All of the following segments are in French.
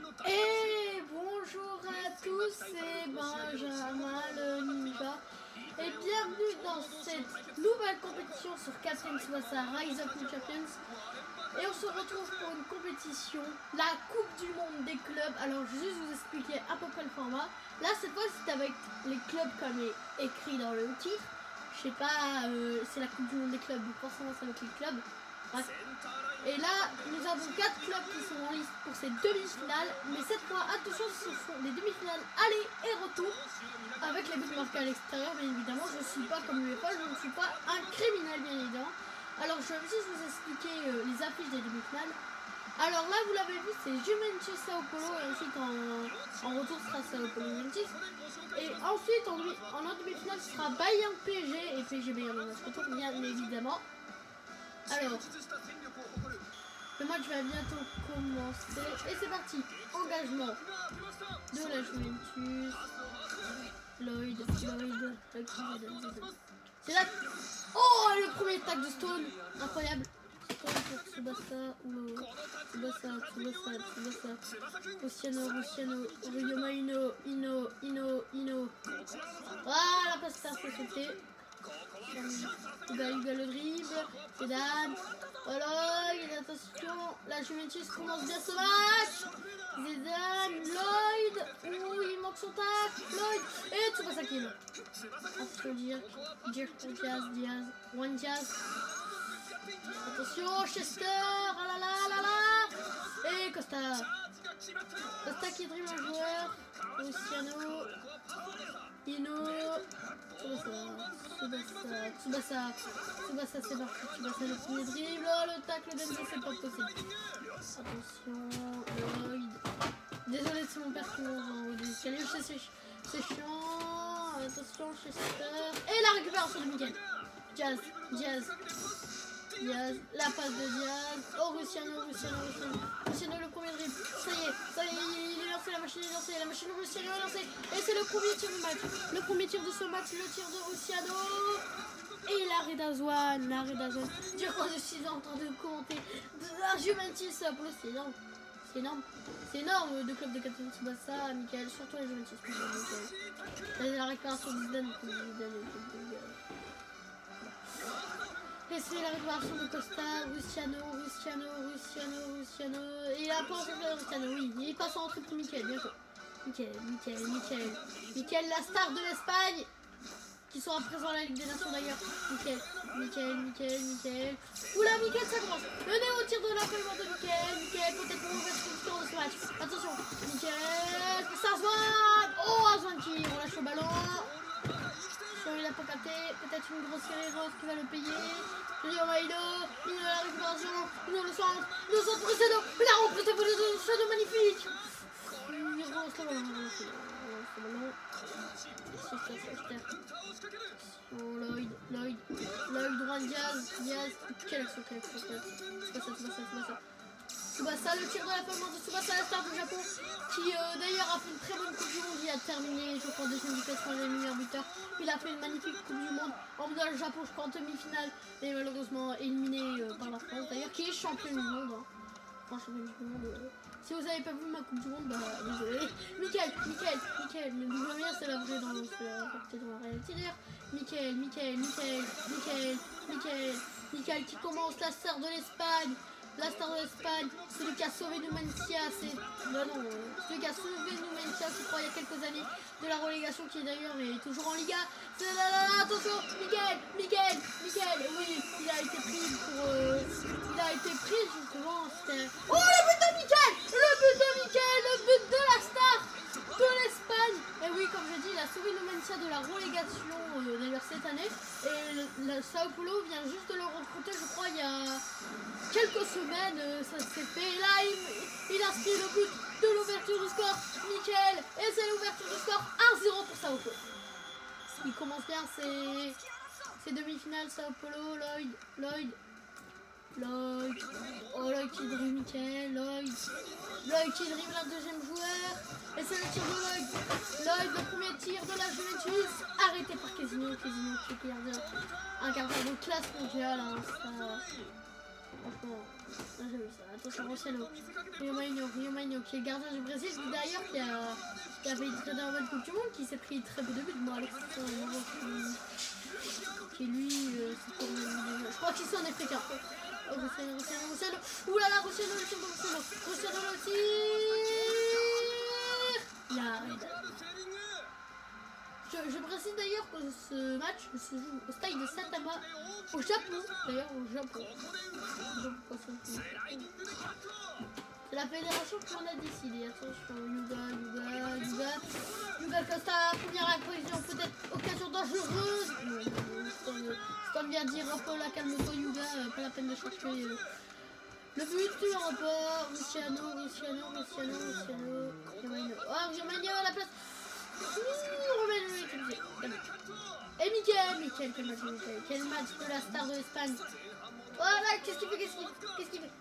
Et bonjour à tous, c'est Benjamin le Ninja et bienvenue dans cette nouvelle compétition sur Captain Tsubasa Rise of New Champions. Et on se retrouve pour une compétition, la Coupe du Monde des clubs. Alors je vais juste vous expliquer à peu près le format. Là cette fois c'est avec les clubs comme est écrit dans le titre. Je sais pas, c'est la Coupe du Monde des clubs, donc forcément c'est avec les clubs. Bref. Et là, nous avons 4 clubs qui sont en liste pour ces demi-finales. Mais cette fois, attention, ce sont des demi-finales aller et retour. Avec les buts marqués à l'extérieur, bien évidemment. Je ne suis pas comme l'UEFA, je ne suis pas un criminel, bien évidemment. Alors, je vais juste vous expliquer les affiches des demi-finales. Alors là, vous l'avez vu, c'est Juventus Sao Paulo. Et ensuite, en retour, ce sera Sao Paulo Juventus. Et ensuite, en demi-finale, ce sera Bayern PSG. Et PSG Bayern dans notre retour, bien évidemment. Alors, le match va bientôt commencer et c'est parti. Engagement de la Juventus. Lloyd. C'est là. Oh, le premier tag de Stone, incroyable. Stone pour Tsubasa. Tsubasa. Luciano. Ryoma Ino. Ah, la passe ça faut sauter. Hugo le dribble, Zidane, voilà, attention, la Juventus commence bien ce match, Zidane, Lloyd, il manque son tac, Lloyd, et Tsubasa qui est là. Diaz, attention, Chester, ah là, et Costa qui dribble un joueur, Luciano, Ino, Tsubasa, c'est parti. Tsubasa le premier dribble. Oh, le tacle d'Enzo, c'est pas possible. Attention, Lloyd. Désolé, c'est mon père qui m'envoie en haut des escaliers. C'est chiant. Attention, Chester. Et la récupération de Miguel. Diaz. La passe de Diaz. Oh, Luciano, le premier dribble. Ça y est, il est lancé, la machine est lancée, Luciano est lancée. Et c'est le premier tir du match. Le premier tir de ce match, le tir de Luciano. Et l'arrêt d'Azwan. Dire quoi, je suis en train de commenter. La Juventus, pour le c'est énorme de club de Captain Tsubasa, Michael, surtout les Juventus. La récupération de Zidane. Et c'est la réparation de Costa, Luciano. Et il a pas en Luciano, oui. Il passe en triple Michael, bientôt. Michael, la star de l'Espagne. Qui sont à présent à la Ligue des Nations d'ailleurs. Michael. Oula, Michael, ça commence. Le nez au tir de l'accolement de Michael, peut-être pour ouvrir le score de ce match. Attention, Michael, c'est Azwan. Oh, Azwan qui relâche le ballon. Il a pas capté, peut-être une grosse erreur qui va le payer. Ryoma Ino, la récupération, le centre pour Luciano, il a repris pour Luciano, magnifique. Il relance le ballon. Lloyd, droit, Diaz, quelle action. Tsubasa, le tir de la performance de Tsubasa, la star du Japon, qui d'ailleurs a fait une très bonne Coupe du Monde. Il a terminé, je crois, deuxième du classement des meilleurs buteurs. Il a fait une magnifique Coupe du Monde. Emmenant le Japon, je crois, en demi-finale. Et malheureusement éliminé par la France, d'ailleurs, qui est champion du monde. Si vous n'avez pas vu ma Coupe du Monde, bah désolé. Michael, le double bien, c'est la vraie dans la réalité d'ailleurs. Michael qui commence, la star de l'Espagne. Celui qui a sauvé Numancia, celui qui a sauvé Numancia, je crois, il y a quelques années de la relégation, qui d'ailleurs est toujours en Liga. Attention, Michael, oui, il a été pris justement. Oh, le but de Michael, le but de la star de l'Espagne. Et oui, comme je dis, il a sauvé Numancia de la relégation d'ailleurs cette année. Et le Sao Paulo vient juste de le recruter, je crois, il y a quelques semaines, ça s'est fait. Et là, il inscrit le but de l'ouverture du score, Michael. Et c'est l'ouverture du score, 1-0 pour Sao Paulo. Il commence bien ses demi-finales, Sao Paulo, Lloyd. Oh, Lloyd qui dribble Michael, Lloyd qui dribble un deuxième joueur. Et c'est le tir de Lloyd, le premier tir de la Juventus. Arrêté par Casino qui est un gardien de classe mondiale. Franchement, j'ai vu ça. Attention, Rosselló. Rio Marinho, qui est le gardien du Brésil, d'ailleurs, qui a fait une très bonne Coupe du Monde, qui s'est pris très peu de buts. Moi, Alexis, qui lui, je crois qu'il est africain. Rosselló. Ouh là là, Rosselló, le tir de Rosselló. Rosselló, le tir. Il arrête. Je précise d'ailleurs que ce match se joue au stade de Saitama, au Japon. D'ailleurs, au Japon. C'est la fédération qui en a décidé. Attention, Yuga Costa, première accroissement, peut-être occasion dangereuse. Stan vient dire un peu la calme-toi, Yuga, pas la peine de chercher le but, tu le report. Luciano. Oh, Germania à la place. Et Michael, quel match de la star de l'Espagne. Voilà, qu'est-ce qu'il fait.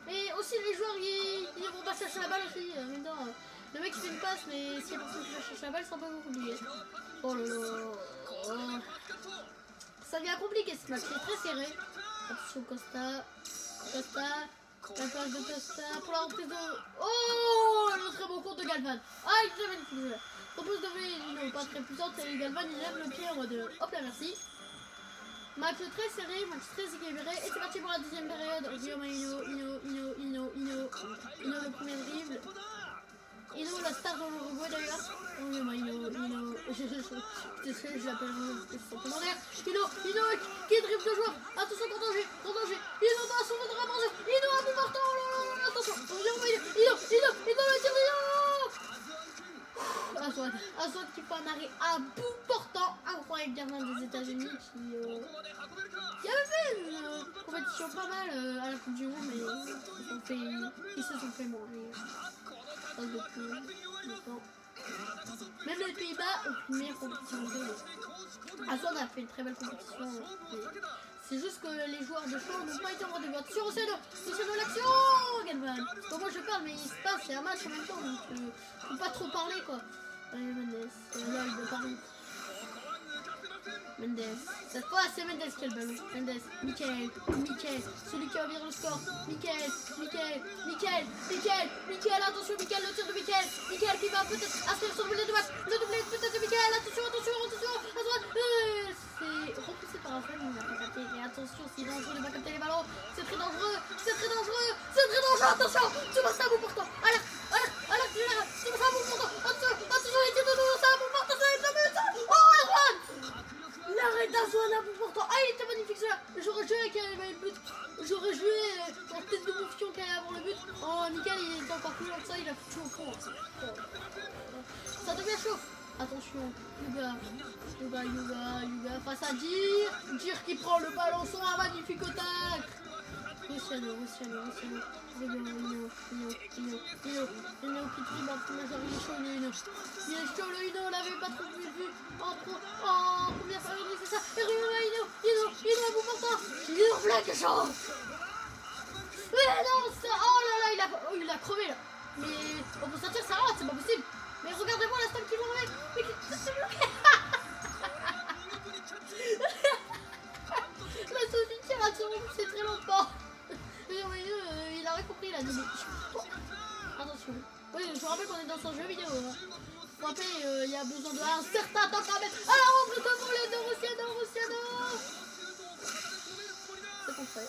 Mais aussi les joueurs, ils vont pas chercher la balle aussi. Le mec il fait une passe, mais si la personne qui cherche la balle, c'est un peu compliqué. Oh là là. Ça devient compliqué ce match, c'est très serré. Attention Costa. La passe de Costa pour la reprise de... Oh, le très beau compte de Galvan. Ah, il est magnifique. Propose de V, pas très puissante, et Galvan il lève le pied en mode hop là, merci. Match très serré, match très équilibré, et c'est parti pour la deuxième période. Rio Marinho, le premier dribble. Ino, la star dans l'Uruguay d'ailleurs. Rio Marinho, je l'appelle son commandeur. Ino, qui dribble de joueur. Attention, grand danger. Ino dans son de rapproche. Ino à bout portant. Attention, Rio Marinho, Ino, le tir Aswad qui fait un arrêt à bout portant, incroyable gardien des États-Unis qui avait fait une compétition pas mal à la Coupe du Monde, mais ils se sont fait manger. Même les Pays-Bas ont une meilleure compétition. Aswad a fait une très belle compétition. C'est juste que les joueurs de champ n'ont pas été en rendez-vous. Attention, Rosselló, l'action Galvan. Bon, moi je parle, mais il se passe, c'est un match en même temps, donc faut pas trop parler quoi. Mendes. Cette fois, c'est Mendes qui a le ballon. Michael. Celui qui va virer le score. Michael. Attention, Michael, le tir de Michael. Michael qui va peut-être inscrire son doublé de match. Le doublé peut-être de Michael. Attention. À droite. C'est repoussé par un fan, il n'a pas capté. Et attention, c'est dangereux de ne pas capter les ballons. C'est très dangereux. Attention, tu vas ça à bout portant. Alerte, tu vas ça à bout portant. Attention, il était de nouveau ça à bout portant. Oh, Aswad. L'arrêt d'Aswad à bout portant. Ah, il était magnifique celui-là. J'aurais joué avec le but. J'aurais joué en tête de Mouffion qui allait avoir le but. Oh, Michael, il est encore plus loin que ça. Il a foutu au fond. Ça devient chaud. Attention, Yuga face à Dir qui prend le ballon sur un magnifique tacle. Rosselló, Ino qui triple en première série, il est chaud, Ino, on l'avait pas trop vu en première série, c'est ça, et Ino à bout portant, il est chaud. Mais non, ça, oh là là, il a crevé là, mais on peut sortir, ça rate, c'est pas possible, mais regardez-moi la stamp qui vont avec, mais c'est bloqué. La sous-tiration, c'est très longtemps. Il avait compris, il a dit. Attention. Oui, je vous rappelle qu'on est dans un jeu vidéo. Vous rappelez, il y a besoin de un certain temps quand même. Alors, on peut comme les deux Rosselló. C'est qu'on fait.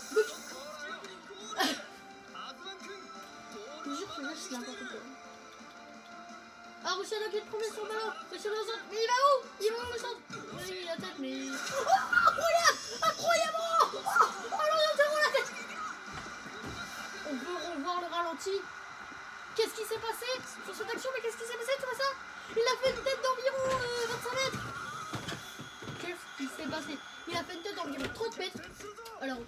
C'est n'importe quoi. Ah, Rosselló qui est le premier sur le ballon. Rosselló au centre. Mais il va où le centre? Oui, la tête, mais. Oh, incroyable. Oh là là, c'est bon la tête. On peut revoir le ralenti. Qu'est-ce qui s'est passé sur cette action? Mais qu'est-ce qui s'est passé? Tu vois ça? Il a fait une tête d'environ 25 mètres. Qu'est-ce qui s'est passé? Il a fait une tête d'environ 30 mètres. Alors,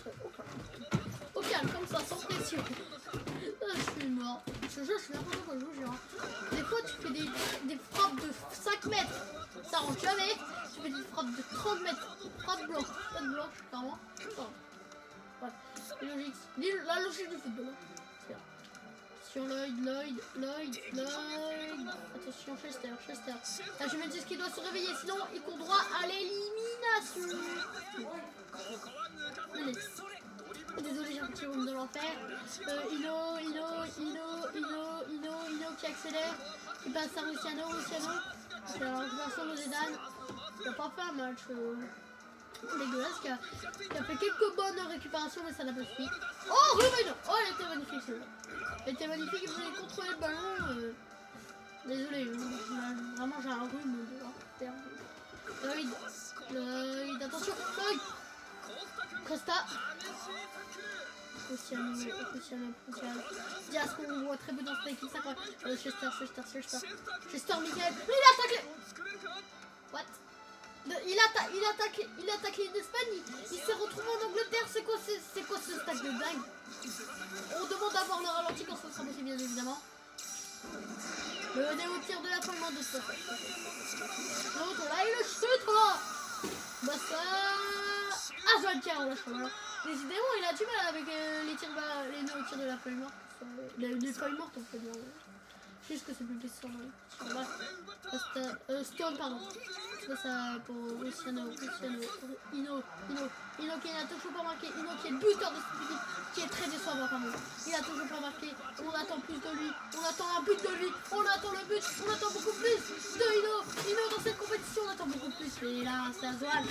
au calme, comme ça, sans pression. Je suis mort. Je suis n'importe quoi, je vous jure. Des fois, tu fais des frappes de 5 mètres. Ça rentre jamais. Tu fais des frappes de 30 mètres. Frappe blanche. Tête blanche, clairement. Ouais. La logique du football. Sur Lloyd. Attention, Chester. Là, je me dis qu'il doit se réveiller, sinon il court droit à l'élimination. Désolé, j'ai un petit rhume de l'enfer. Ino qui accélère. Qui passe à Luciano. C'est la récupération de Zidane. Il n'a pas fait un match dégueulasse. Qui a fait quelques bonnes récupérations, mais ça n'a pas suffi. Oh, Ruben! Oh, elle était magnifique celle-là. Elle était magnifique, il voulait contrôler le ballon. Désolé, vraiment j'ai un rhume de l'enfer. Lloyd, attention, Lloyd! Costa. Cristiano. Diaz qu'on voit très peu dans cette équipe, ça quoi. Chester, Miguel. Mais il a attaqué. What? Il a attaqué l'Espagne, il s'est retrouvé en Angleterre, c'est quoi ce stack de dingue? On demande d'avoir le ralenti quand ça sera possible, bien évidemment. Le au tir de la fin de ce. L'autre là, il le chute là. Basta. Ah, je tiens, on lâche pas mal. Décidément, il a du mal avec les tirs de la feuille morte. Les feuilles mortes, on peut dire. Juste que c'est plus blessant. Stone, pardon. C'est ça pour Luciano. Ino qui n'a toujours pas marqué. Ino qui est le buteur de cette équipe, qui est très décevant quand même. Il a toujours pas marqué. On attend plus de lui. On attend un but de lui. On attend le but. On attend beaucoup plus de Ino. Ino dans cette compétition, on attend beaucoup plus. Et là, c'est Azwan.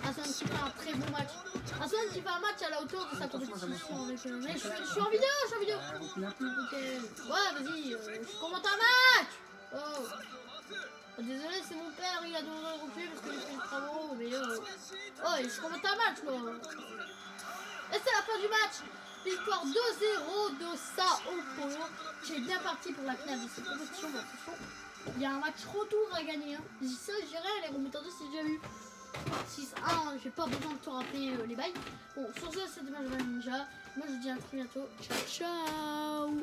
Azwan qui fait un très bon match. Azwan qui fait un match à la hauteur de sa compétition. Mais je suis en vidéo, Ok. Ouais, vas-y. Je commente un match. Oh. Désolé, c'est mon père, il a dû le reculer parce que j'ai fait le travaux, mais oh, je commente un match, moi. Et c'est la fin du match. Victoire 2-0 de Sao Paulo, qui est bien parti pour la finale de cette compétition. Il y a un match retour à gagner. Hein. Ça, je dirais, les remontades, c'est déjà eu 6-1. J'ai pas besoin de te rappeler les bails. Bon, sur ce, c'était Benjamin Ninja. Moi, je vous dis à très bientôt. Ciao, ciao.